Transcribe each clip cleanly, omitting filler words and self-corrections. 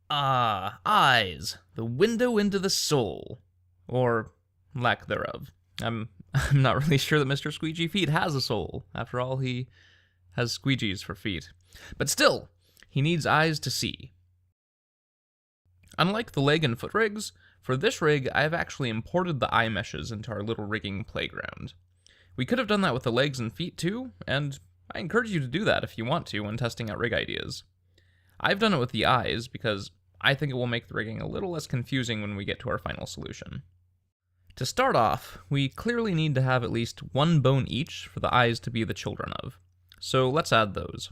Ah, eyes, the window into the soul. Or lack thereof. I'm not really sure that Mr. Squeegee Feet has a soul. After all, he has squeegees for feet. But still, he needs eyes to see. Unlike the leg and foot rigs, for this rig, I have actually imported the eye meshes into our little rigging playground. We could have done that with the legs and feet too, and I encourage you to do that if you want to when testing out rig ideas. I've done it with the eyes because I think it will make the rigging a little less confusing when we get to our final solution. To start off, we clearly need to have at least one bone each for the eyes to be the children of. So let's add those.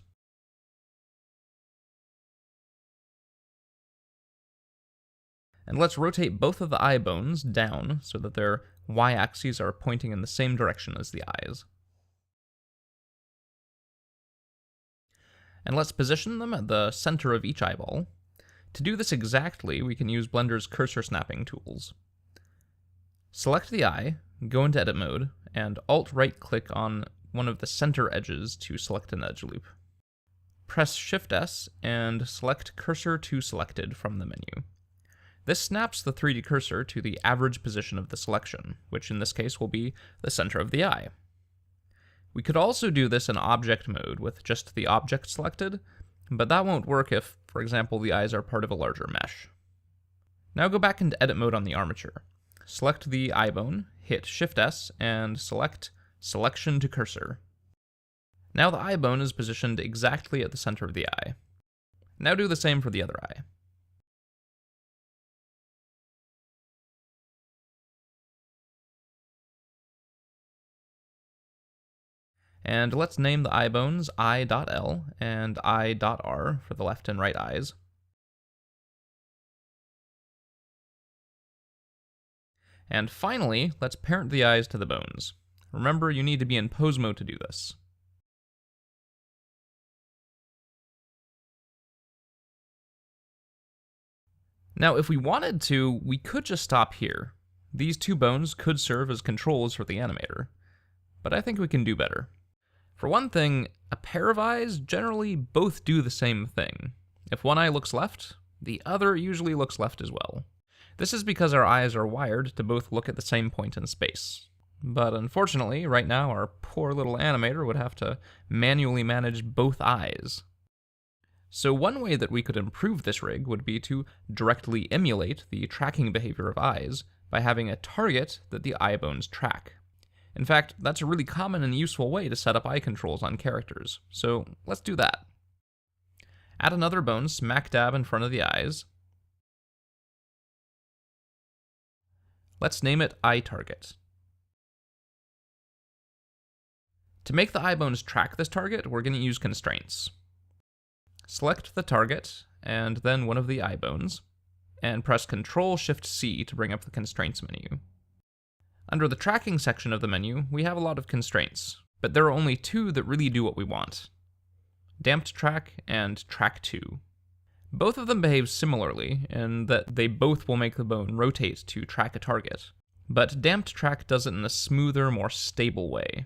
And let's rotate both of the eye bones down so that their y-axes are pointing in the same direction as the eyes. And let's position them at the center of each eyeball. To do this exactly, we can use Blender's cursor snapping tools. Select the eye, go into edit mode, and Alt-right-click on one of the center edges to select an edge loop. Press Shift-S and select Cursor to Selected from the menu. This snaps the 3D cursor to the average position of the selection, which in this case will be the center of the eye. We could also do this in object mode with just the object selected, but that won't work if, for example, the eyes are part of a larger mesh. Now go back into edit mode on the armature. Select the eye bone, hit Shift-S, and select Selection to Cursor. Now the eye bone is positioned exactly at the center of the eye. Now do the same for the other eye. And let's name the eye bones I.L and I.R for the left and right eyes. And finally, let's parent the eyes to the bones. Remember, you need to be in pose mode to do this. Now, if we wanted to, we could just stop here. These two bones could serve as controls for the animator, but I think we can do better. For one thing, a pair of eyes generally both do the same thing. If one eye looks left, the other usually looks left as well. This is because our eyes are wired to both look at the same point in space. But unfortunately, right now our poor little animator would have to manually manage both eyes. So one way that we could improve this rig would be to directly emulate the tracking behavior of eyes by having a target that the eye bones track. In fact, that's a really common and useful way to set up eye controls on characters, so let's do that. Add another bone smack dab in front of the eyes. Let's name it Eye Target. To make the eye bones track this target, we're going to use constraints. Select the target, and then one of the eye bones, and press Ctrl-Shift-C to bring up the constraints menu. Under the tracking section of the menu, we have a lot of constraints, but there are only two that really do what we want: Damped Track and Track 2. Both of them behave similarly in that they both will make the bone rotate to track a target, but Damped Track does it in a smoother, more stable way.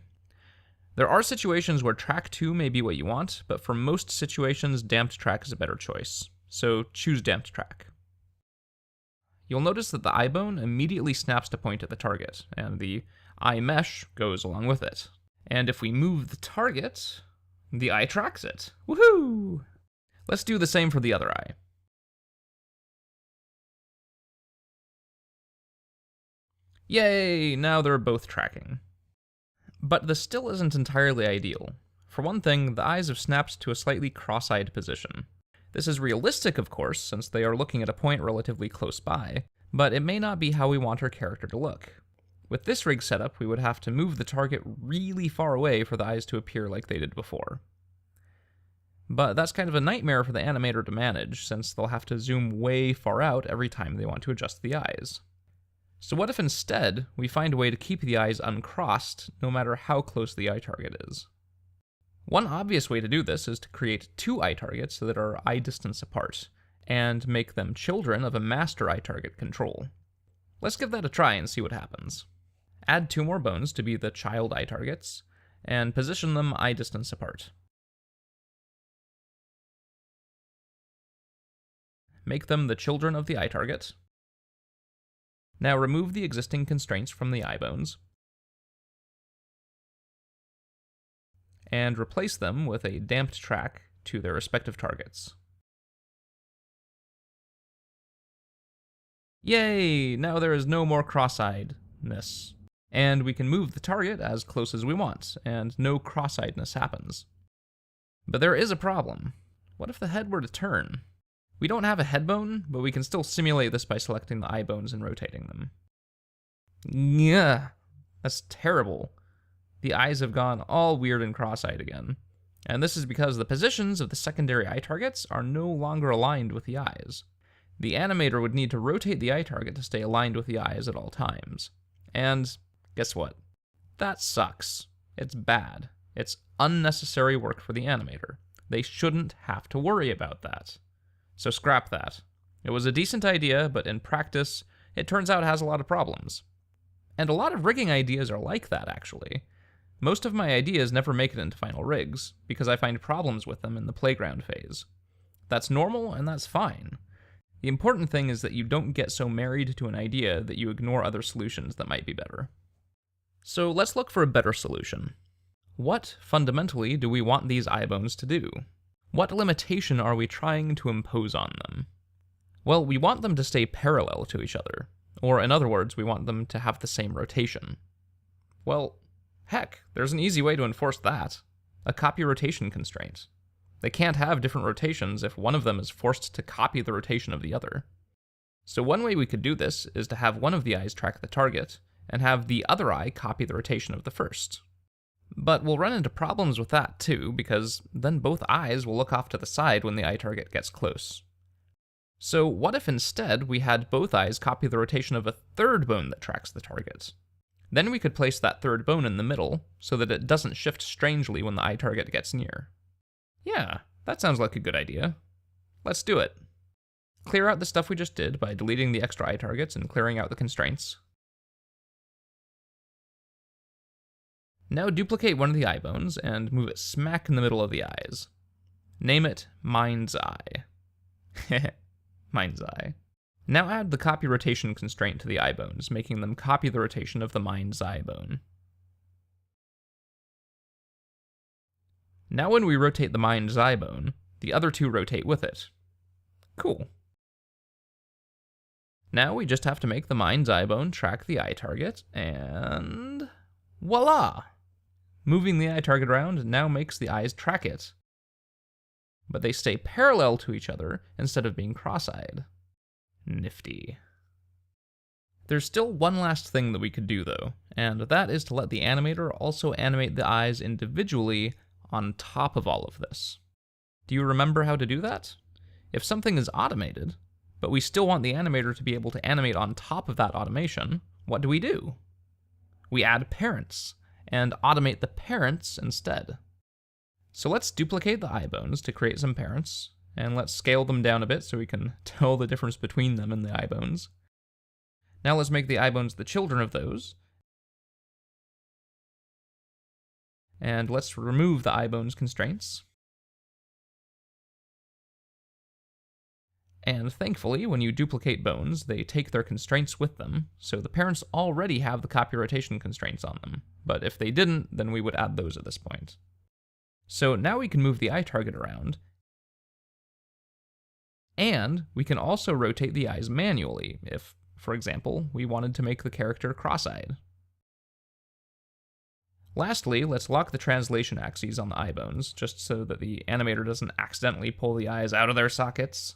There are situations where Track 2 may be what you want, but for most situations, Damped Track is a better choice, so choose Damped Track. You'll notice that the eye bone immediately snaps to point at the target, and the eye mesh goes along with it. And if we move the target, the eye tracks it. Woohoo! Let's do the same for the other eye. Yay! Now they're both tracking. But this still isn't entirely ideal. For one thing, the eyes have snapped to a slightly cross-eyed position. This is realistic, of course, since they are looking at a point relatively close by, but it may not be how we want our character to look. With this rig setup, we would have to move the target really far away for the eyes to appear like they did before. But that's kind of a nightmare for the animator to manage, since they'll have to zoom way far out every time they want to adjust the eyes. So what if instead we find a way to keep the eyes uncrossed no matter how close the eye target is? One obvious way to do this is to create two eye targets that are eye distance apart, and make them children of a master eye target control. Let's give that a try and see what happens. Add two more bones to be the child eye targets, and position them eye distance apart. make them the children of the eye target. Now remove the existing constraints from the eye bones, and replace them with a damped track to their respective targets. Yay! Now there is no more cross-eyedness. And we can move the target as close as we want, and no cross-eyedness happens. But there is a problem. What if the head were to turn? We don't have a head bone, but we can still simulate this by selecting the eye bones and rotating them. Yeah, that's terrible. The eyes have gone all weird and cross-eyed again. And this is because the positions of the secondary eye targets are no longer aligned with the eyes. The animator would need to rotate the eye target to stay aligned with the eyes at all times. And guess what? That sucks. It's bad. It's unnecessary work for the animator. They shouldn't have to worry about that. So scrap that. It was a decent idea, but in practice, it turns out it has a lot of problems. And a lot of rigging ideas are like that, actually. Most of my ideas never make it into final rigs, because I find problems with them in the playground phase. That's normal, and that's fine. The important thing is that you don't get so married to an idea that you ignore other solutions that might be better. So let's look for a better solution. What, fundamentally, do we want these eye bones to do? What limitation are we trying to impose on them? Well, we want them to stay parallel to each other. Or, in other words, we want them to have the same rotation. Well, heck, there's an easy way to enforce that. A copy rotation constraint. They can't have different rotations if one of them is forced to copy the rotation of the other. So one way we could do this is to have one of the eyes track the target, and have the other eye copy the rotation of the first. But we'll run into problems with that too, because then both eyes will look off to the side when the eye target gets close. So what if instead we had both eyes copy the rotation of a third bone that tracks the target? Then we could place that third bone in the middle, so that it doesn't shift strangely when the eye target gets near. Yeah, that sounds like a good idea. Let's do it. Clear out the stuff we just did by deleting the extra eye targets and clearing out the constraints. Now duplicate one of the eye bones and move it smack in the middle of the eyes. Name it Mind's Eye. Mind's Eye. Now add the copy rotation constraint to the eye bones, making them copy the rotation of the Mind's Eye bone. Now when we rotate the Mind's Eye bone, the other two rotate with it. Cool. Now we just have to make the Mind's Eye bone track the eye target, and voila! Moving the eye target around now makes the eyes track it. But they stay parallel to each other instead of being cross-eyed. Nifty. There's still one last thing that we could do though, and that is to let the animator also animate the eyes individually on top of all of this. Do you remember how to do that? If something is automated, but we still want the animator to be able to animate on top of that automation, what do? We add parents, and automate the parents instead. So let's duplicate the eye bones to create some parents, and let's scale them down a bit so we can tell the difference between them and the eye bones. Now let's make the eye bones the children of those. And let's remove the eye bones constraints. And thankfully, when you duplicate bones, they take their constraints with them, so the parents already have the copy rotation constraints on them. But if they didn't, then we would add those at this point. So now we can move the eye target around, and we can also rotate the eyes manually if, for example, we wanted to make the character cross-eyed. Lastly, let's lock the translation axes on the eye bones, just so that the animator doesn't accidentally pull the eyes out of their sockets.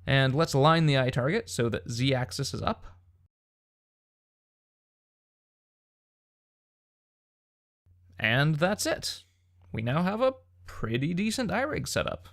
And let's align the eye target so that Z-axis is up. And that's it. We now have a pretty decent eye rig setup.